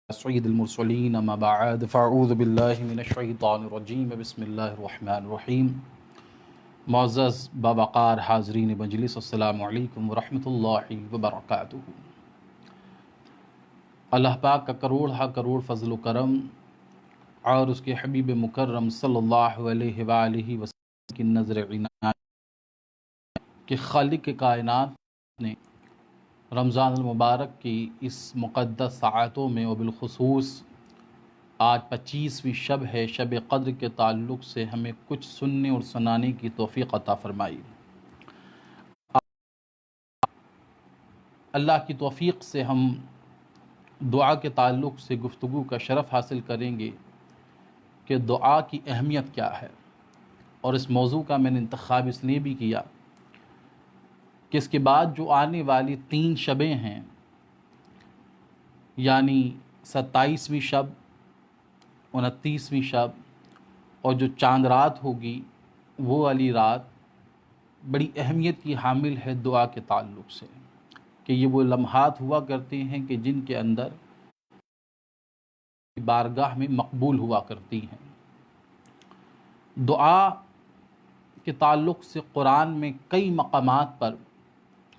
سید المرسلین اما بعد فاعوذ باللہ من الشیطان الرجیم بسم اللہ الرحمن الرحیم۔ معزز باوقار حاضرین مجلس، السلام علیکم ورحمۃ اللہ وبرکاتہ۔ اللہ پاک کا کروڑ فضل و کرم اور اس کے حبیب مکرم صلی اللہ علیہ وآلہ وسلم کی نظر عنایت کہ خالق کائنات نے رمضان المبارک کی اس مقدس ساعتوں میں وبالخصوص آج 25ویں شب ہے، شب قدر کے تعلق سے ہمیں کچھ سننے اور سنانے کی توفیق عطا فرمائی۔ اللہ کی توفیق سے ہم دعا کے تعلق سے گفتگو کا شرف حاصل کریں گے کہ دعا کی اہمیت کیا ہے، اور اس موضوع کا میں نے انتخاب اس لیے بھی کیا کہ اس کے بعد جو آنے والی 3 شبیں ہیں، یعنی 27ویں شب، 29ویں شب اور جو چاند رات ہوگی وہ والی رات بڑی اہمیت کی حامل ہے دعا کے تعلق سے، کہ یہ وہ لمحات ہوا کرتے ہیں کہ جن کے اندر بارگاہ میں مقبول ہوا کرتی ہیں۔ دعا کے تعلق سے قرآن میں کئی مقامات پر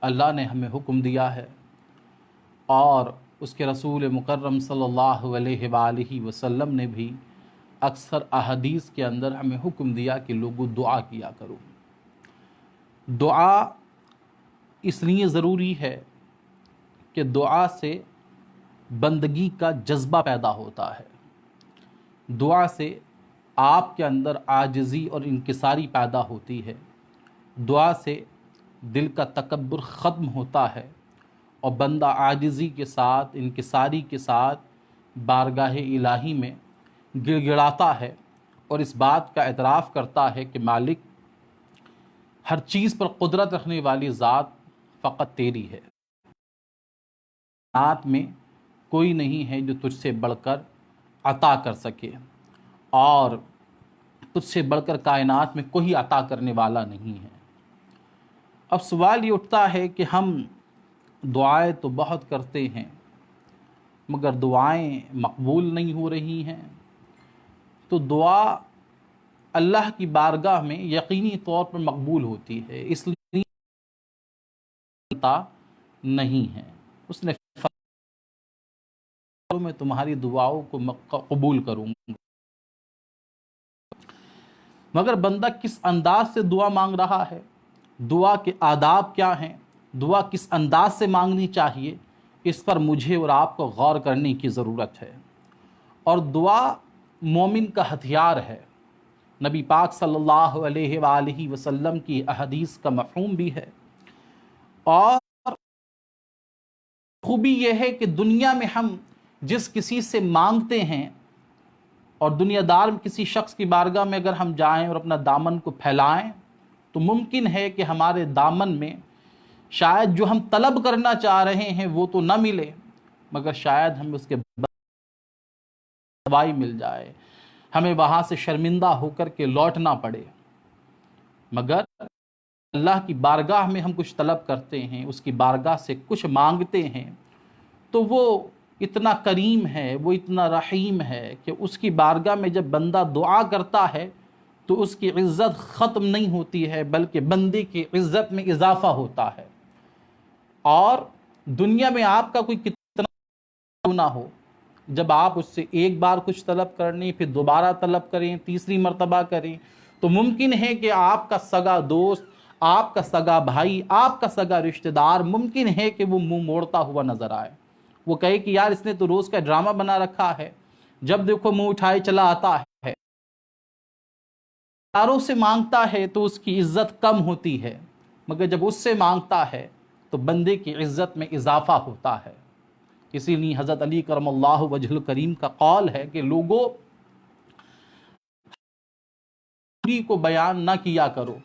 اللہ نے ہمیں حکم دیا ہے، اور اس کے رسول مکرم صلی اللہ علیہ وآلہ وسلم نے بھی اکثر احادیث کے اندر ہمیں حکم دیا کہ لوگوں دعا کیا کرو۔ دعا اس لیے ضروری ہے کہ دعا سے بندگی کا جذبہ پیدا ہوتا ہے، دعا سے آپ کے اندر عاجزی اور انکساری پیدا ہوتی ہے، دعا سے دل کا تکبر ختم ہوتا ہے اور بندہ عاجزی کے ساتھ، انکساری کے ساتھ بارگاہ الہی میں گڑ گڑاتا ہے اور اس بات کا اعتراف کرتا ہے کہ مالک، ہر چیز پر قدرت رکھنے والی ذات فقط تیری ہے، کائنات میں کوئی نہیں ہے جو تجھ سے بڑھ کر عطا کر سکے، اور تجھ سے بڑھ کر کائنات میں کوئی عطا کرنے والا نہیں ہے۔ اب سوال یہ اٹھتا ہے کہ ہم دعائیں تو بہت کرتے ہیں مگر دعائیں مقبول نہیں ہو رہی ہیں، تو دعا اللہ کی بارگاہ میں یقینی طور پر مقبول ہوتی ہے، اس لیے عطا نہیں ہے۔ اس نے میں تمہاری دعاؤں کو قبول کروں گا، مگر بندہ کس انداز سے دعا مانگ رہا ہے، دعا کے آداب کیا ہیں، دعا کس انداز سے مانگنی چاہیے، اس پر مجھے اور آپ کو غور کرنے کی ضرورت ہے۔ اور دعا مومن کا ہتھیار ہے، نبی پاک صلی اللہ علیہ وآلہ وسلم کی احادیث کا مفہوم بھی ہے، اور خوبی یہ ہے کہ دنیا میں ہم جس کسی سے مانگتے ہیں، اور دنیا دار کسی شخص کی بارگاہ میں اگر ہم جائیں اور اپنا دامن کو پھیلائیں تو ممکن ہے کہ ہمارے دامن میں شاید جو ہم طلب کرنا چاہ رہے ہیں وہ تو نہ ملے، مگر شاید ہمیں اس کے دوائی مل جائے، ہمیں وہاں سے شرمندہ ہو کر کے لوٹنا پڑے۔ مگر اللہ کی بارگاہ میں ہم کچھ طلب کرتے ہیں، اس کی بارگاہ سے کچھ مانگتے ہیں، تو وہ اتنا کریم ہے، وہ اتنا رحیم ہے کہ اس کی بارگاہ میں جب بندہ دعا کرتا ہے تو اس کی عزت ختم نہیں ہوتی ہے بلکہ بندے کی عزت میں اضافہ ہوتا ہے۔ اور دنیا میں آپ کا کوئی کتنا نہ ہو، جب آپ اس سے ایک بار کچھ طلب کرنے، پھر دوبارہ طلب کریں، تیسری مرتبہ کریں، تو ممکن ہے کہ آپ کا سگا دوست، آپ کا سگا بھائی، آپ کا سگا رشتہ دار ممکن ہے کہ وہ منہ موڑتا ہوا نظر آئے، وہ کہے کہ یار اس نے تو روز کا ڈرامہ بنا رکھا ہے، جب دیکھو منہ اٹھائے چلا آتا ہے، داروں سے مانگتا ہے تو اس کی عزت کم ہوتی ہے، مگر جب اس سے مانگتا ہے تو بندے کی عزت میں اضافہ ہوتا ہے۔ اسی لیے حضرت علی کرم اللہ وجہ الکریم کا قول ہے کہ لوگوں کو بیان نہ کیا کرو،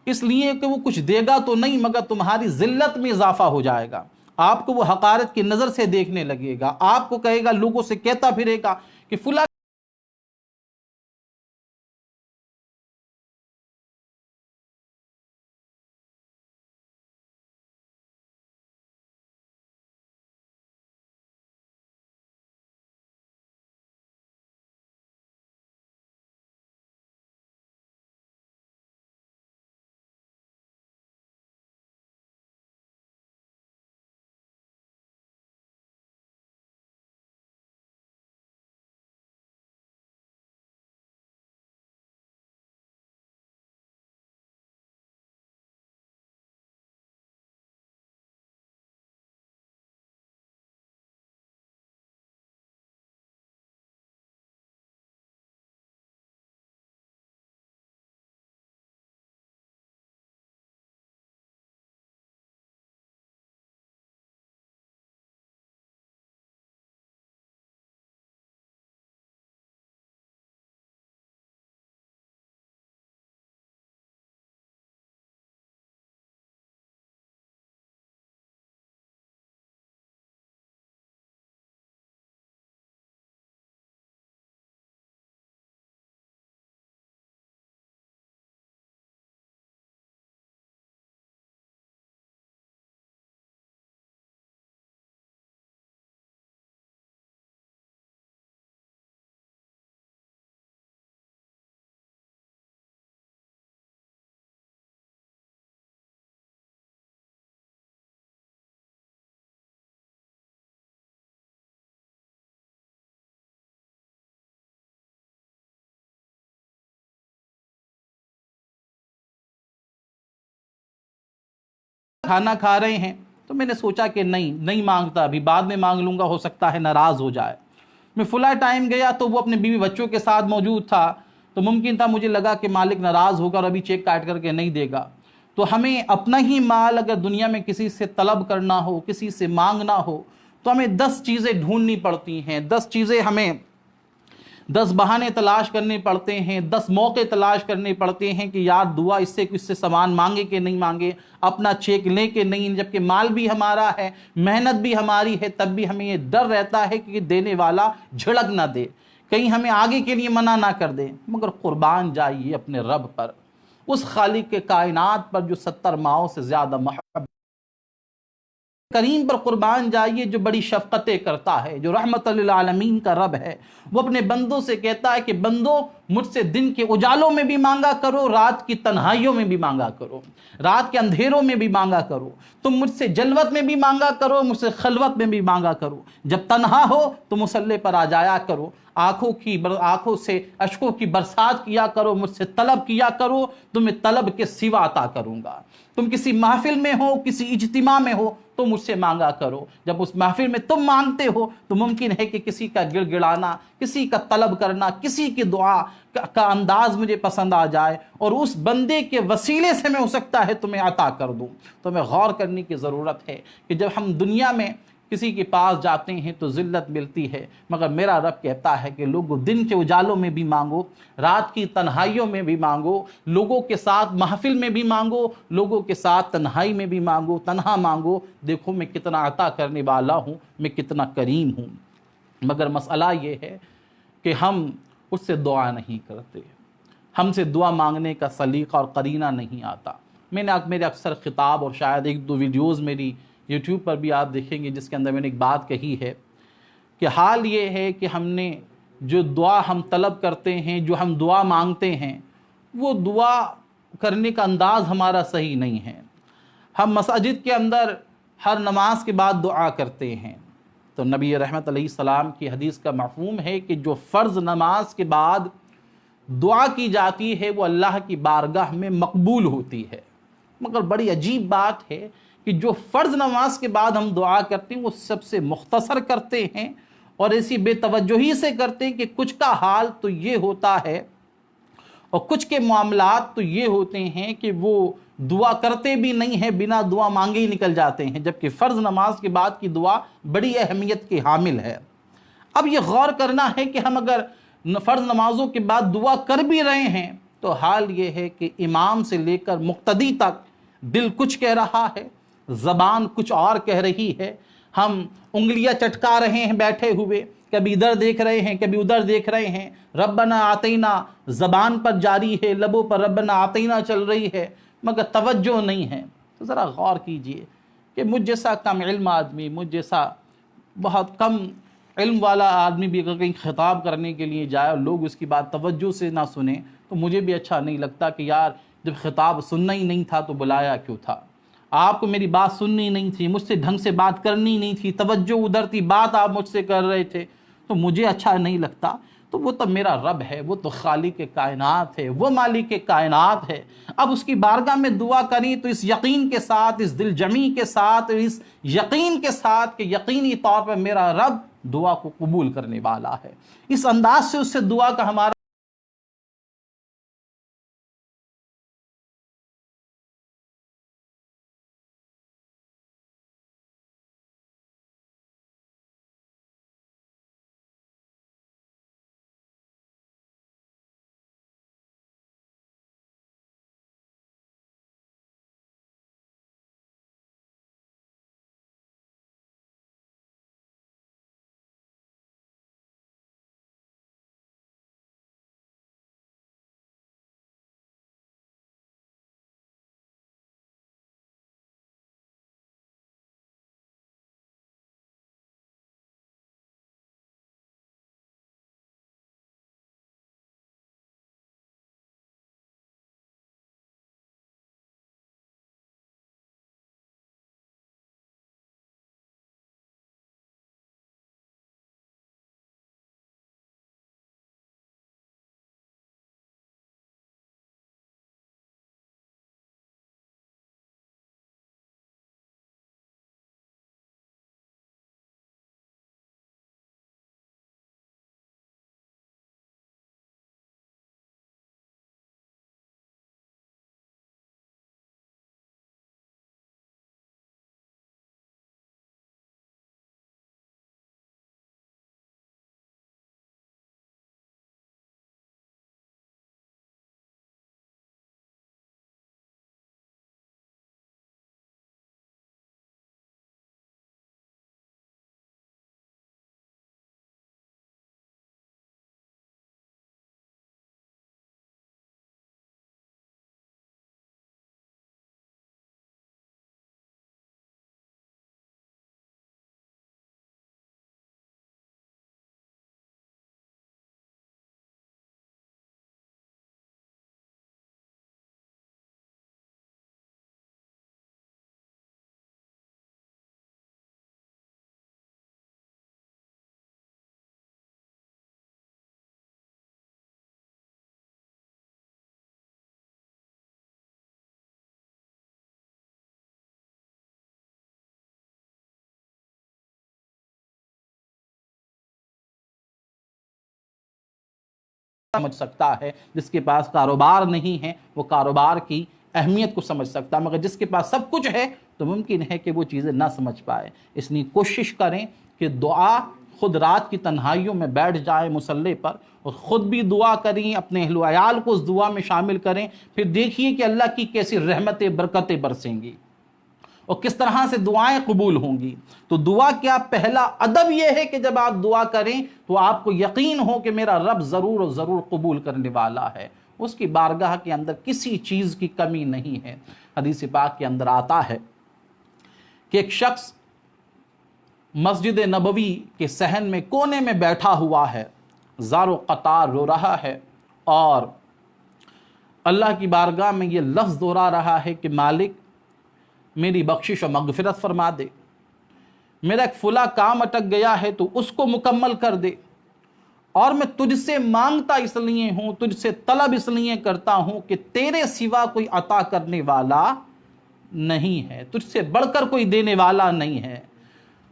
اس لیے کہ وہ کچھ دے گا تو نہیں مگر تمہاری ذلت میں اضافہ ہو جائے گا، آپ کو وہ حقارت کی نظر سے دیکھنے لگے گا، آپ کو کہے گا، لوگوں سے کہتا پھرے گا کہ فلاں کھانا کھا رہے ہیں تو میں نے سوچا کہ نہیں مانگتا، ابھی بعد میں مانگ لوں گا، ہو سکتا ہے ناراض ہو جائے۔ میں فلاں ٹائم گیا تو وہ اپنے بیوی بچوں کے ساتھ موجود تھا، تو ممکن تھا مجھے لگا کہ مالک ناراض ہوگا اور ابھی چیک کاٹ کر کے نہیں دے گا۔ تو ہمیں اپنا ہی مال اگر دنیا میں کسی سے طلب کرنا ہو، کسی سے مانگنا ہو، تو ہمیں 10 چیزیں ڈھونڈنی پڑتی ہیں، 10 چیزیں ہمیں 10 بہانے تلاش کرنے پڑتے ہیں، 10 موقع تلاش کرنے پڑتے ہیں کہ یار دعا اس سے سامان مانگے کہ نہیں مانگے، اپنا چیک لیں کہ نہیں، جبکہ مال بھی ہمارا ہے، محنت بھی ہماری ہے، تب بھی ہمیں یہ ڈر رہتا ہے کہ دینے والا جھڑک نہ دے، کہیں ہمیں آگے کے لیے منع نہ کر دے۔ مگر قربان جائیے اپنے رب پر، اس خالق کے کائنات پر جو 70 ماؤں سے زیادہ محبت کریم پر قربان جائیے، جو بڑی شفقتیں کرتا ہے، جو رحمت للعالمین کا رب ہے۔ وہ اپنے بندوں سے کہتا ہے کہ بندو مجھ سے دن کے اجالوں میں بھی مانگا کرو، رات کی تنہائیوں میں بھی مانگا کرو، رات کے اندھیروں میں بھی مانگا کرو، تم مجھ سے جلوت میں بھی مانگا کرو، مجھ سے خلوت میں بھی مانگا کرو، جب تنہا ہو تو مصلی پر آ جایا کرو، آنکھوں سے اشکوں کی برسات کیا کرو، مجھ سے طلب کیا کرو، تمہیں طلب کے سوا عطا کروں گا۔ تم کسی محفل میں ہو، کسی اجتماع میں ہو تو مجھ سے مانگا کرو، جب اس محفل میں تم مانگتے ہو تو ممکن ہے کہ کسی کا گڑ گڑانا، کسی کا طلب کرنا، کسی کی دعا کا انداز مجھے پسند آ جائے اور اس بندے کے وسیلے سے میں ہو سکتا ہے تمہیں عطا کر دوں۔ تو ہمیں غور کرنے کی ضرورت ہے کہ جب ہم دنیا میں کسی کے پاس جاتے ہیں تو ذلت ملتی ہے، مگر میرا رب کہتا ہے کہ لوگوں دن کے اجالوں میں بھی مانگو، رات کی تنہائیوں میں بھی مانگو، لوگوں کے ساتھ محفل میں بھی مانگو، لوگوں کے ساتھ تنہائی میں بھی مانگو، تنہا مانگو، دیکھو میں کتنا عطا کرنے والا ہوں، میں کتنا کریم ہوں۔ مگر مسئلہ یہ ہے کہ ہم اس سے دعا نہیں کرتے، ہم سے دعا مانگنے کا سلیقہ اور قرینہ نہیں آتا۔ میں نے میرے اکثر خطاب اور شاید 1-2 ویڈیوز میری یوٹیوب پر بھی آپ دیکھیں گے جس کے اندر میں نے ایک بات کہی ہے کہ حال یہ ہے کہ ہم نے جو دعا ہم طلب کرتے ہیں، جو ہم دعا مانگتے ہیں، وہ دعا کرنے کا انداز ہمارا صحیح نہیں ہے۔ ہم مساجد کے اندر ہر نماز کے بعد دعا کرتے ہیں، تو نبی رحمت علیہ السلام کی حدیث کا مفہوم ہے کہ جو فرض نماز کے بعد دعا کی جاتی ہے وہ اللہ کی بارگاہ میں مقبول ہوتی ہے۔ مگر بڑی عجیب بات ہے کہ جو فرض نماز کے بعد ہم دعا کرتے ہیں وہ سب سے مختصر کرتے ہیں اور ایسی بے توجہی سے کرتے ہیں کہ کچھ کا حال تو یہ ہوتا ہے اور کچھ کے معاملات تو یہ ہوتے ہیں کہ وہ دعا کرتے بھی نہیں ہیں، بنا دعا مانگے ہی نکل جاتے ہیں، جبکہ فرض نماز کے بعد کی دعا بڑی اہمیت کی حامل ہے۔ اب یہ غور کرنا ہے کہ ہم اگر فرض نمازوں کے بعد دعا کر بھی رہے ہیں تو حال یہ ہے کہ امام سے لے کر مقتدی تک دل کچھ کہہ رہا ہے، زبان کچھ اور کہہ رہی ہے، ہم انگلیاں چٹکا رہے ہیں بیٹھے ہوئے، کبھی ادھر دیکھ رہے ہیں کبھی ادھر دیکھ رہے ہیں، ربنا آتینا زبان پر جاری ہے، لبوں پر ربنا آتینا چل رہی ہے، مگر توجہ نہیں ہے۔ تو ذرا غور کیجئے کہ مجھ جیسا کم علم آدمی، مجھ جیسا بہت کم علم والا آدمی بھی اگر کہیں خطاب کرنے کے لیے جائے اور لوگ اس کی بات توجہ سے نہ سنیں تو مجھے بھی اچھا نہیں لگتا کہ یار جب خطاب سننا ہی نہیں تھا تو بلایا کیوں تھا؟ آپ کو میری بات سننی نہیں تھی، مجھ سے ڈھنگ سے بات کرنی نہیں تھی، توجہ ادھر تھی، بات آپ مجھ سے کر رہے تھے تو مجھے اچھا نہیں لگتا۔ تو وہ تو میرا رب ہے، وہ تو خالق کائنات ہے، وہ مالک کائنات ہے۔ اب اس کی بارگاہ میں دعا کریں تو اس یقین کے ساتھ، اس دل جمی کے ساتھ، اس یقین کے ساتھ کہ یقینی طور پر میرا رب دعا کو قبول کرنے والا ہے، اس انداز سے اس سے دعا کا ہمارا سمجھ سکتا ہے، جس کے پاس کاروبار نہیں ہے وہ کاروبار کی اہمیت کو سمجھ سکتا ہے، مگر جس کے پاس سب کچھ ہے تو ممکن ہے کہ وہ چیزیں نہ سمجھ پائے۔ اس لیے کوشش کریں کہ دعا خود رات کی تنہائیوں میں بیٹھ جائیں مصلی پر اور خود بھی دعا کریں، اپنے اہل و عیال کو اس دعا میں شامل کریں، پھر دیکھیے کہ اللہ کی کیسی رحمتیں برکتیں برسیں گی اور کس طرح سے دعائیں قبول ہوں گی۔ تو دعا کیا پہلا ادب یہ ہے کہ جب آپ دعا کریں تو آپ کو یقین ہو کہ میرا رب ضرور و ضرور قبول کرنے والا ہے، اس کی بارگاہ کے اندر کسی چیز کی کمی نہیں ہے۔ حدیث پاک کے اندر آتا ہے کہ ایک شخص مسجد نبوی کے صحن میں کونے میں بیٹھا ہوا ہے، زار و قطار رو رہا ہے اور اللہ کی بارگاہ میں یہ لفظ دہرا رہا ہے کہ مالک میری بخشش و مغفرت فرما دے، میرا ایک فلاں کام اٹک گیا ہے تو اس کو مکمل کر دے، اور میں تجھ سے مانگتا اس لیے ہوں، تجھ سے طلب اس لیے کرتا ہوں کہ تیرے سوا کوئی عطا کرنے والا نہیں ہے، تجھ سے بڑھ کر کوئی دینے والا نہیں ہے۔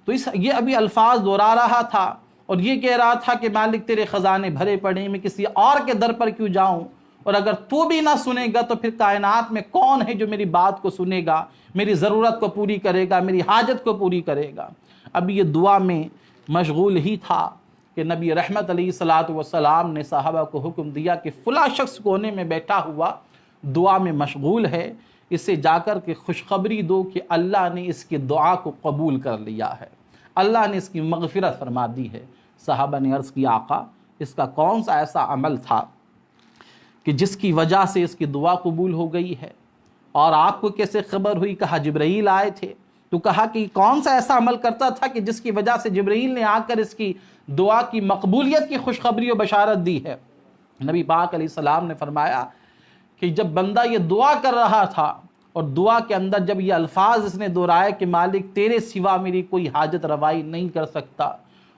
تو یہ ابھی الفاظ دہرا رہا تھا اور یہ کہہ رہا تھا کہ مالک تیرے خزانے بھرے پڑے، میں کسی اور کے در پر کیوں جاؤں، اور اگر تو بھی نہ سنے گا تو پھر کائنات میں کون ہے جو میری بات کو سنے گا، میری ضرورت کو پوری کرے گا، میری حاجت کو پوری کرے گا۔ اب یہ دعا میں مشغول ہی تھا کہ نبی رحمت علیہ الصلوۃ والسلام نے صحابہ کو حکم دیا کہ فلاں شخص کونے میں بیٹھا ہوا دعا میں مشغول ہے، اسے جا کر کے خوشخبری دو کہ اللہ نے اس کی دعا کو قبول کر لیا ہے، اللہ نے اس کی مغفرت فرما دی ہے۔ صحابہ نے عرض کیا آقا اس کا کون سا ایسا عمل تھا کہ جس کی وجہ سے اس کی دعا قبول ہو گئی ہے، اور آپ کو کیسے خبر ہوئی؟ کہا جبرائیل آئے تھے۔ تو کہا کہ کون سا ایسا عمل کرتا تھا کہ جس کی وجہ سے جبرائیل نے آ کر اس کی دعا کی مقبولیت کی خوشخبری و بشارت دی ہے؟ نبی پاک علیہ السلام نے فرمایا کہ جب بندہ یہ دعا کر رہا تھا اور دعا کے اندر جب یہ الفاظ اس نے دہرائے کہ مالک تیرے سوا میری کوئی حاجت روائی نہیں کر سکتا،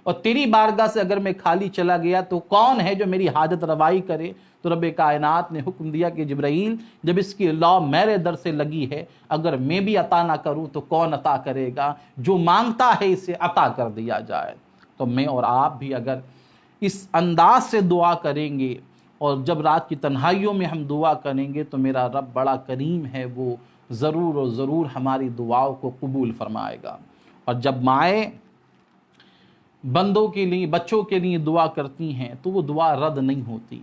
اور تیری بارگاہ سے اگر میں خالی چلا گیا تو کون ہے جو میری حاجت روائی کرے، تو رب کائنات نے حکم دیا کہ جبرائیل جب اس کی لا میرے در سے لگی ہے، اگر میں بھی عطا نہ کروں تو کون عطا کرے گا؟ جو مانگتا ہے اسے عطا کر دیا جائے۔ تو میں اور آپ بھی اگر اس انداز سے دعا کریں گے اور جب رات کی تنہائیوں میں ہم دعا کریں گے تو میرا رب بڑا کریم ہے، وہ ضرور و ضرور ہماری دعاؤں کو قبول فرمائے گا۔ اور جب مائیں بندوں کے لیے، بچوں کے لیے دعا کرتی ہیں تو وہ دعا رد نہیں ہوتی۔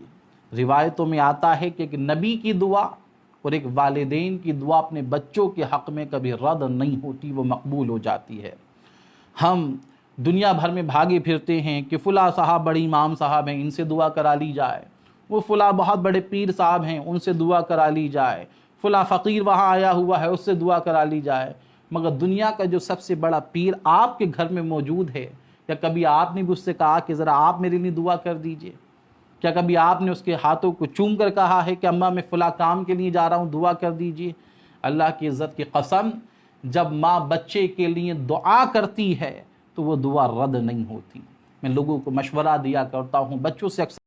روایتوں میں آتا ہے کہ ایک نبی کی دعا اور ایک والدین کی دعا اپنے بچوں کے حق میں کبھی رد نہیں ہوتی، وہ مقبول ہو جاتی ہے۔ ہم دنیا بھر میں بھاگے پھرتے ہیں کہ فلاں صاحب بڑے امام صاحب ہیں، ان سے دعا کرا لی جائے، وہ فلاں بہت بڑے پیر صاحب ہیں، ان سے دعا کرا لی جائے، فلاں فقیر وہاں آیا ہوا ہے اس سے دعا کرا لی جائے۔ مگر دنیا کا جو سب سے بڑا پیر آپ کے گھر میں موجود ہے، کیا کبھی آپ نے بھی اس سے کہا کہ ذرا آپ میرے لیے دعا کر دیجئے؟ کیا کبھی آپ نے اس کے ہاتھوں کو چوم کر کہا ہے کہ اماں میں فلاں کام کے لیے جا رہا ہوں دعا کر دیجئے؟ اللہ کی عزت کی قسم، جب ماں بچے کے لیے دعا کرتی ہے تو وہ دعا رد نہیں ہوتی۔ میں لوگوں کو مشورہ دیا کرتا ہوں، بچوں سے اکثر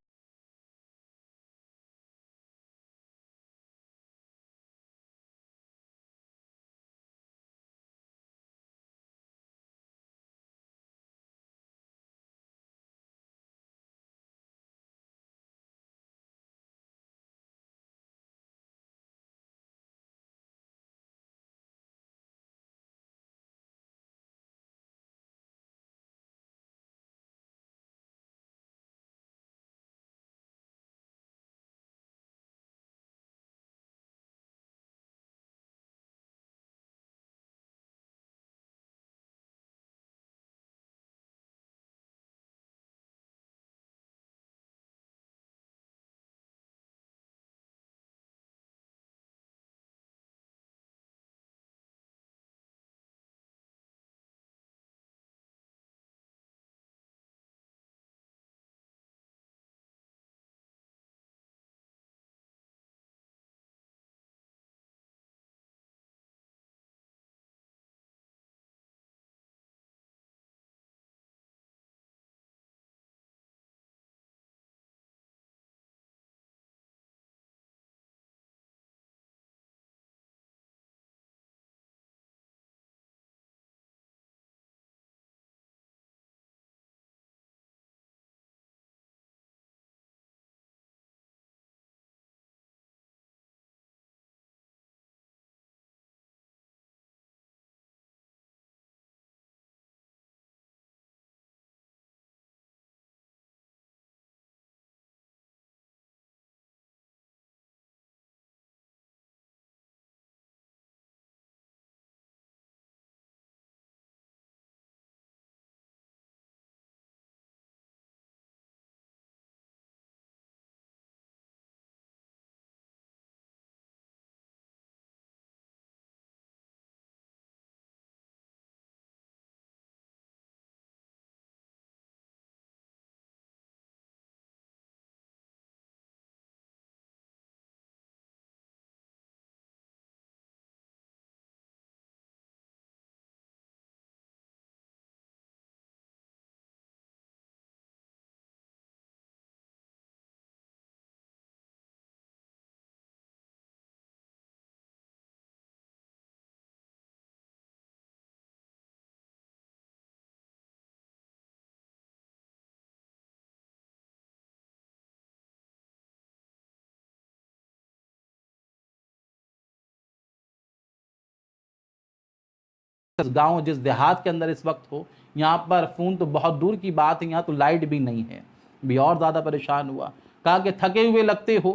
گاؤں جس دیہات کے اندر اس وقت ہو، یہاں پر فون تو بہت دور کی بات ہے، یہاں تو لائٹ بھی نہیں ہے، بھی اور زیادہ پریشان ہوا۔ کہا کہ تھکے ہوئے لگتے ہو،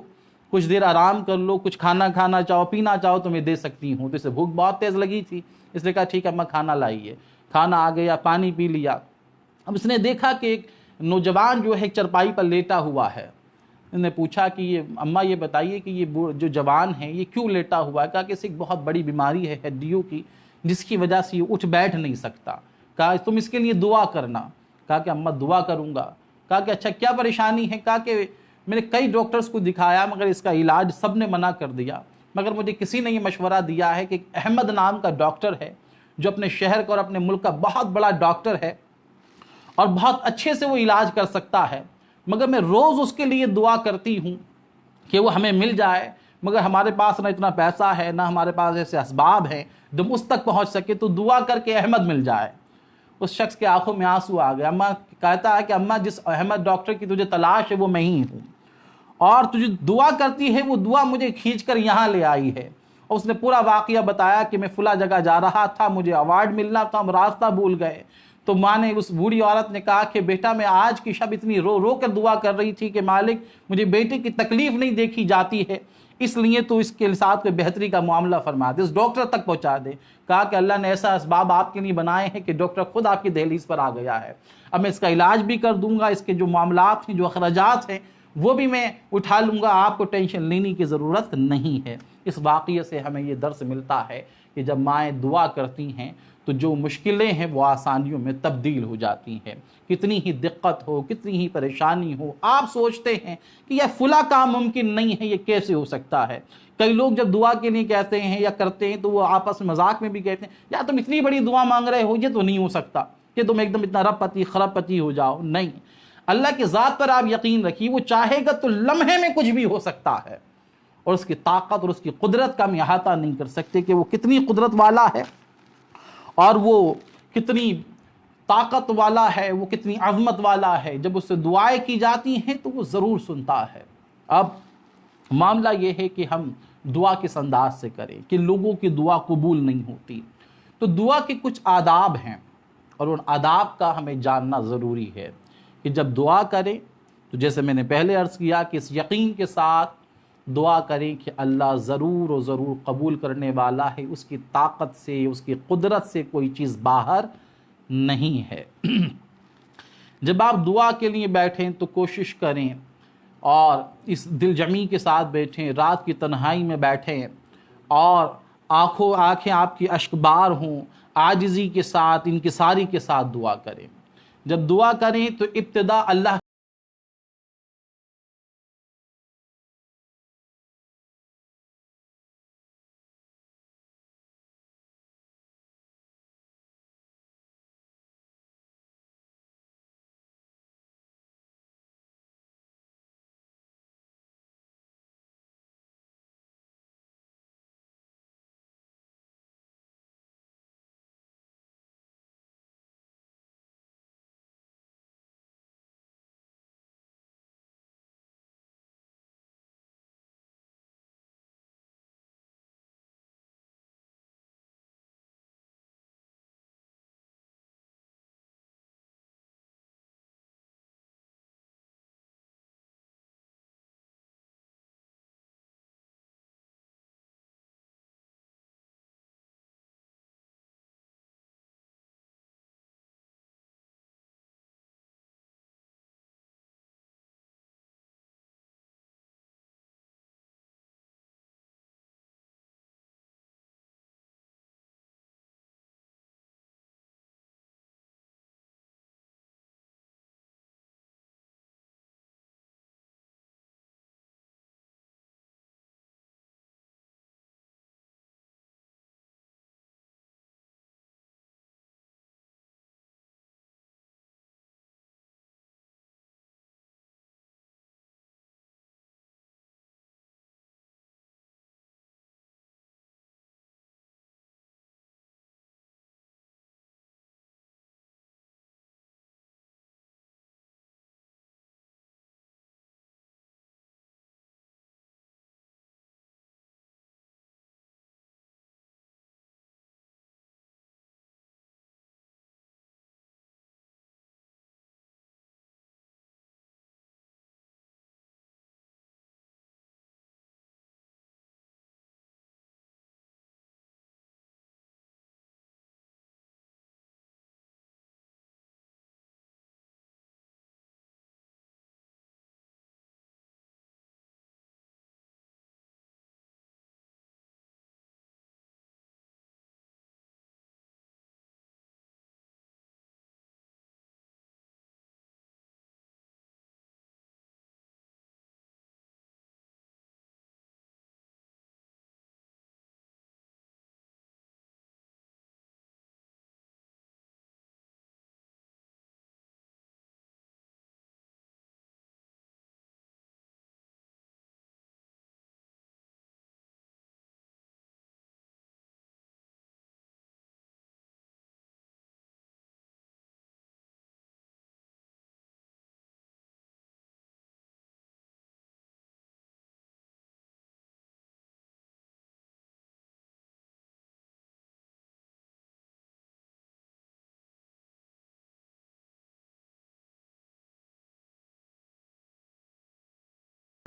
کچھ دیر آرام کر لو، کچھ کھانا کھانا چاہو، پینا چاہو تو میں دے سکتی ہوں۔ تو اسے بھوک بہت تیز لگی تھی، اس نے کہا ٹھیک ہے اماں کھانا لائیے۔ کھانا آ گیا، پانی پی لیا۔ اب اس نے دیکھا کہ ایک نوجوان جو ہے ایک چرپائی پر لیٹا ہوا ہے۔ انہوں نے پوچھا کہ یہ اماں یہ بتائیے کہ یہ جو جوان ہے یہ کیوں لیٹا ہوا ہے؟ کہا کہ اسے ایک بہت بڑی بیماری ہے ہڈیوں کی، جس کی وجہ سے یہ اٹھ بیٹھ نہیں سکتا۔ کہا تم اس کے لیے دعا کرنا۔ کہا کہ اماں دعا کروں گا۔ کہا کہ اچھا کیا پریشانی ہے؟ کہا کہ میں نے کئی ڈاکٹرز کو دکھایا مگر اس کا علاج سب نے منع کر دیا، مگر مجھے کسی نے یہ مشورہ دیا ہے کہ ایک احمد نام کا ڈاکٹر ہے جو اپنے شہر کا اور اپنے ملک کا بہت بڑا ڈاکٹر ہے اور بہت اچھے سے وہ علاج کر سکتا ہے، مگر میں روز اس کے لیے دعا کرتی ہوں کہ وہ ہمیں مل جائے، مگر ہمارے پاس نہ اتنا پیسہ ہے نہ ہمارے پاس ایسے اسباب ہیں جو اس تک پہنچ سکے، تو دعا کر کے احمد مل جائے۔ اس شخص کے آنکھوں میں آنسو آ گئے۔ اماں کہتا ہے کہ اماں جس احمد ڈاکٹر کی تجھے تلاش ہے وہ میں ہی ہوں، اور تجھے دعا کرتی ہے وہ دعا مجھے کھینچ کر یہاں لے آئی ہے۔ اور اس نے پورا واقعہ بتایا کہ میں فلاں جگہ جا رہا تھا، مجھے ایوارڈ ملنا تھا، ہم راستہ بھول گئے، تو ماں نے اس بوڑھی عورت نے کہا کہ بیٹا میں آج کی شب اتنی رو رو کر دعا کر رہی تھی کہ مالک مجھے بیٹے کی تکلیف نہیں دیکھی جاتی ہے، اس لیے تو اس کے ساتھ کوئی بہتری کا معاملہ فرما دے، اس ڈاکٹر تک پہنچا دے۔ کہا کہ اللہ نے ایسا اسباب آپ کے لیے بنائے ہیں کہ ڈاکٹر خود آپ کی دہلیز پر آ گیا ہے، اب میں اس کا علاج بھی کر دوں گا، اس کے جو معاملات ہیں جو اخراجات ہیں وہ بھی میں اٹھا لوں گا، آپ کو ٹینشن لینے کی ضرورت نہیں ہے۔ اس واقعے سے ہمیں یہ درس ملتا ہے کہ جب مائیں دعا کرتی ہیں تو جو مشکلیں ہیں وہ آسانیوں میں تبدیل ہو جاتی ہیں۔ کتنی ہی دقت ہو، کتنی ہی پریشانی ہو، آپ سوچتے ہیں کہ یہ فلاں کام ممکن نہیں ہے، یہ کیسے ہو سکتا ہے؟ کئی لوگ جب دعا کے لیے کہتے ہیں یا کرتے ہیں تو وہ آپس میں مذاق میں بھی کہتے ہیں یا تم اتنی بڑی دعا مانگ رہے ہو، یہ تو نہیں ہو سکتا کہ تم ایک دم اتنا رب پتی خراب پتی ہو جاؤ۔ نہیں، اللہ کی ذات پر آپ یقین رکھیے، وہ چاہے گا تو لمحے میں کچھ بھی ہو سکتا ہے، اور اس کی طاقت اور اس کی قدرت کا ہم احاطہ نہیں کر سکتے کہ وہ کتنی قدرت والا ہے اور وہ کتنی طاقت والا ہے، وہ کتنی عظمت والا ہے۔ جب اس سے دعائیں کی جاتی ہیں تو وہ ضرور سنتا ہے۔ اب معاملہ یہ ہے کہ ہم دعا کس انداز سے کریں کہ لوگوں کی دعا قبول نہیں ہوتی، تو دعا کے کچھ آداب ہیں اور ان آداب کا ہمیں جاننا ضروری ہے کہ جب دعا کریں تو جیسے میں نے پہلے عرض کیا کہ اس یقین کے ساتھ دعا کریں کہ اللہ ضرور و ضرور قبول کرنے والا ہے، اس کی طاقت سے اس کی قدرت سے کوئی چیز باہر نہیں ہے۔ جب آپ دعا کے لیے بیٹھیں تو کوشش کریں اور اس دل جمی کے ساتھ بیٹھیں، رات کی تنہائی میں بیٹھیں اور آنکھیں آپ کی اشکبار ہوں، عاجزی کے ساتھ انکساری کے ساتھ دعا کریں۔ جب دعا کریں تو ابتدا اللہ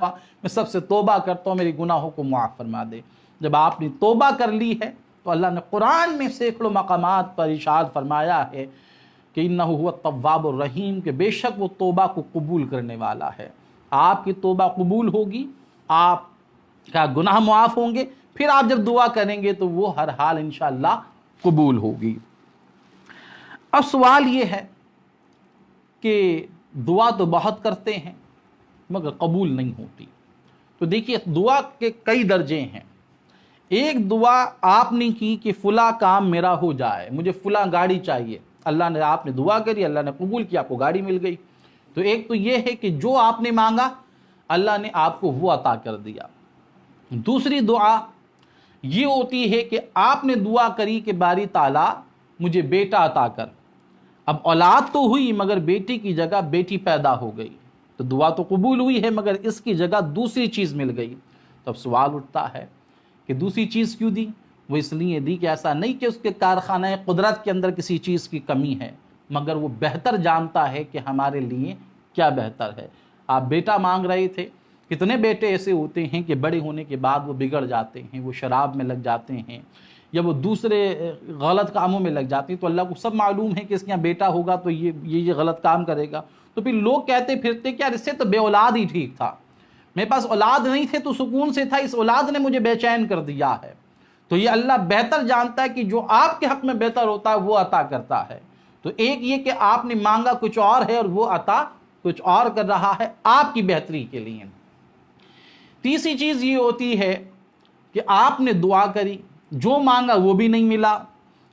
میں سب سے توبہ کرتا ہوں میری گناہوں کو معاف فرما دے۔ جب آپ نے توبہ کر لی ہے تو اللہ نے قرآن میں سینکڑوں مقامات پر ارشاد فرمایا ہے کہ انہ هو التواب الرحیم، کہ بے شک وہ توبہ کو قبول کرنے والا ہے۔ آپ کی توبہ قبول ہوگی، آپ کا گناہ معاف ہوں گے، پھر آپ جب دعا کریں گے تو وہ ہر حال انشاءاللہ قبول ہوگی۔ اب سوال یہ ہے کہ دعا تو بہت کرتے ہیں مگر قبول نہیں ہوتی۔ تو دیکھیے دعا کے کئی درجے ہیں۔ ایک دعا آپ نے کی کہ فلاں کام میرا ہو جائے، مجھے فلاں گاڑی چاہیے، اللہ نے آپ نے دعا کری، اللہ نے قبول کیا، آپ کو گاڑی مل گئی۔ تو ایک تو یہ ہے کہ جو آپ نے مانگا اللہ نے آپ کو وہ عطا کر دیا۔ دوسری دعا یہ ہوتی ہے کہ آپ نے دعا کری کہ باری تعالیٰ مجھے بیٹا عطا کر، اب اولاد تو ہوئی مگر بیٹی کی جگہ بیٹی پیدا ہو گئی، تو دعا تو قبول ہوئی ہے مگر اس کی جگہ دوسری چیز مل گئی۔ تو اب سوال اٹھتا ہے کہ دوسری چیز کیوں دی؟ وہ اس لیے دی کہ ایسا نہیں کہ اس کے کارخانہ قدرت کے اندر کسی چیز کی کمی ہے، مگر وہ بہتر جانتا ہے کہ ہمارے لیے کیا بہتر ہے۔ آپ بیٹا مانگ رہے تھے، کتنے بیٹے ایسے ہوتے ہیں کہ بڑے ہونے کے بعد وہ بگڑ جاتے ہیں، وہ شراب میں لگ جاتے ہیں یا وہ دوسرے غلط کاموں میں لگ جاتے ہیں، تو اللہ کو سب معلوم ہے کہ اس کے یہاں بیٹا ہوگا تو یہ غلط کام کرے گا، تو پھر لوگ کہتے پھرتے کہ یار اس سے تو بے اولاد ہی ٹھیک تھا، میرے پاس اولاد نہیں تھے تو سکون سے تھا، اس اولاد نے مجھے بے چین کر دیا ہے۔ تو یہ اللہ بہتر جانتا ہے کہ جو آپ کے حق میں بہتر ہوتا ہے وہ عطا کرتا ہے۔ تو ایک یہ کہ آپ نے مانگا کچھ اور ہے اور وہ عطا کچھ اور کر رہا ہے آپ کی بہتری کے لیے۔ تیسری چیز یہ ہوتی ہے کہ آپ نے دعا کری، جو مانگا وہ بھی نہیں ملا،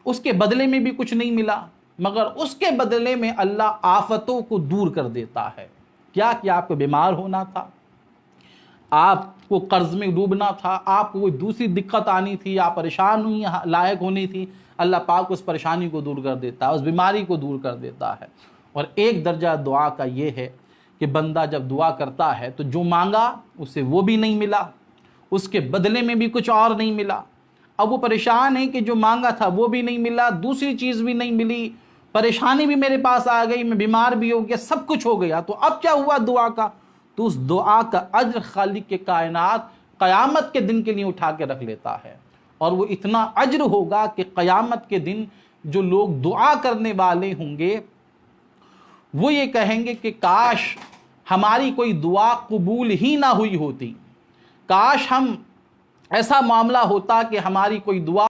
اس کے بدلے میں بھی کچھ نہیں ملا، مگر اس کے بدلے میں اللہ آفتوں کو دور کر دیتا ہے۔ کیا کہ آپ کو بیمار ہونا تھا، آپ کو قرض میں ڈوبنا تھا، آپ کو کوئی دوسری دقت آنی تھی، آپ پریشان ہوئی لائق ہونی تھی، اللہ پاک اس پریشانی کو دور کر دیتا ہے، اس بیماری کو دور کر دیتا ہے۔ اور ایک درجہ دعا کا یہ ہے کہ بندہ جب دعا کرتا ہے تو جو مانگا اسے وہ بھی نہیں ملا، اس کے بدلے میں بھی کچھ اور نہیں ملا، اب وہ پریشان ہے کہ جو مانگا تھا وہ بھی نہیں ملا، دوسری چیز بھی نہیں ملی، پریشانی بھی میرے پاس آ گئی، میں بیمار بھی ہو گیا، سب کچھ ہو گیا، تو اب کیا ہوا دعا کا؟ تو اس دعا کا اجر خالق کے کائنات قیامت کے دن کے لیے اٹھا کے رکھ لیتا ہے، اور وہ اتنا اجر ہوگا کہ قیامت کے دن جو لوگ دعا کرنے والے ہوں گے وہ یہ کہیں گے کہ کاش ہماری کوئی دعا قبول ہی نہ ہوئی ہوتی، کاش ہم ایسا معاملہ ہوتا کہ ہماری کوئی دعا